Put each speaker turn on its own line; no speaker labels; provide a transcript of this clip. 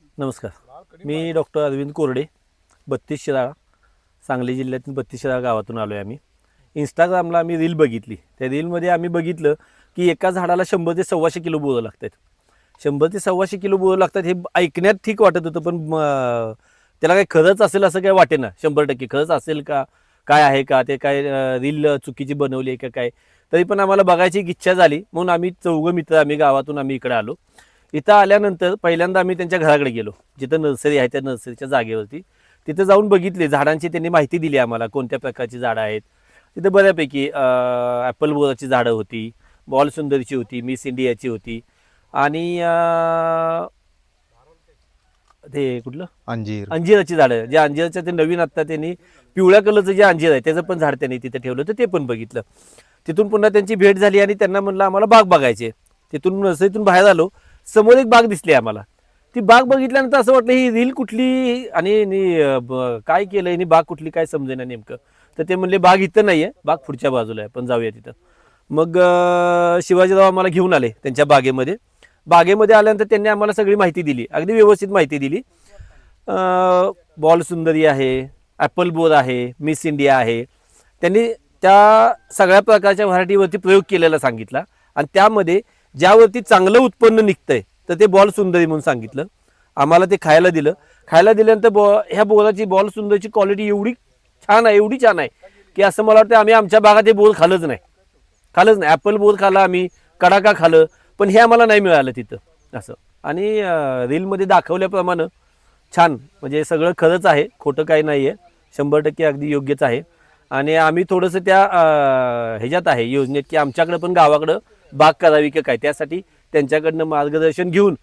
नमस्कार. मी डॉक्टर अरविंद कोरडे, 32 शिराळा, सांगली जिल्ह्यातील 32 शिराळा गावातून आलो आहे. आम्ही इंस्टाग्रामला आम्ही रील बघितली. त्या रीलमध्ये आम्ही बघितलं की एका झाडाला 100 ते 125 किलो बोरं लागतात. 100 ते 125 किलो बोरं लागतात हे ऐकण्यात ठीक वाटत होतं, पण त्याला काही खरंच असेल असं काही वाटेना. 100% खरंच असेल का, काय आहे का, ते काय रील चुकीची बनवली आहे का काय. तरी पण आम्हाला बघायची इच्छा झाली, म्हणून आम्ही 4 मित्र आम्ही गावातून आम्ही इकडे आलो. इथं आल्यानंतर पहिल्यांदा आम्ही त्यांच्या घराकडे गेलो, जिथं नर्सरी आहे त्या नर्सरीच्या जागेवरती. तिथं जाऊन बघितले झाडांची, त्यांनी माहिती दिली आम्हाला कोणत्या प्रकारची झाडं आहेत. तिथं बऱ्यापैकी ॲपल बोराची झाडं होती, बॉल सुंदरीची होती, मिस इंडियाची होती आणि ते कुठलं अंजीराची झाडं, जे अंजीराच्या ते नवीन आत्ता त्यांनी पिवळ्या कलरचं जे अंजीर आहे त्याचं पण झाड त्यांनी तिथे ठेवलं होतं, ते पण बघितलं. तिथून पुन्हा त्यांची भेट झाली आणि त्यांना म्हणलं आम्हाला बाग बघायची. तिथून नर्सरीतून बाहेर आलो, समोर एक बाग दिसली आम्हाला. ती बाग बघितल्यानंतर असं वाटलं ही रील कुठली आणि काय केलं आणि बाग कुठली काय समजेना नेमकं. तर ते म्हणले बाग इथं नाही आहे, बाग पुढच्या बाजूला आहे, पण जाऊया तिथं. मग शिवाजीराव आम्हाला घेऊन आले त्यांच्या बागेमध्ये. बागेमध्ये आल्यानंतर त्यांनी आम्हाला सगळी माहिती दिली, अगदी व्यवस्थित माहिती दिली. बॉल सुंदरी आहे, ॲपल बोर आहे, मिस इंडिया आहे. त्यांनी त्या सगळ्या प्रकारच्या व्हरायटीवरती प्रयोग केलेला सांगितला आणि त्यामध्ये ज्यावरती चांगलं उत्पन्न निघतंय तर ते बॉल सुंदरी म्हणून सांगितलं. आम्हाला ते खायला दिलं. खायला दिल्यानंतर ह्या बोराची, बॉल सुंदरची क्वालिटी एवढी छान आहे, एवढी छान आहे की असं मला वाटतं आम्ही आमच्या भागात हे बोर खाल्लंच नाही. ॲपल बोर खाल्ला आम्ही, कडाका खाल्लं, पण हे आम्हाला नाही मिळालं तिथं असं. आणि रीलमध्ये दाखवल्याप्रमाणे छान, म्हणजे सगळं खरंच आहे, खोटं काही नाही आहे, 100% अगदी योग्यच आहे. आणि आम्ही थोडंसं त्या ह्याच्यात आहे योजनेत की आमच्याकडं पण गावाकडं बाग करावी का काय, त्यासाठी त्यांच्याकडनं मार्गदर्शन घेऊन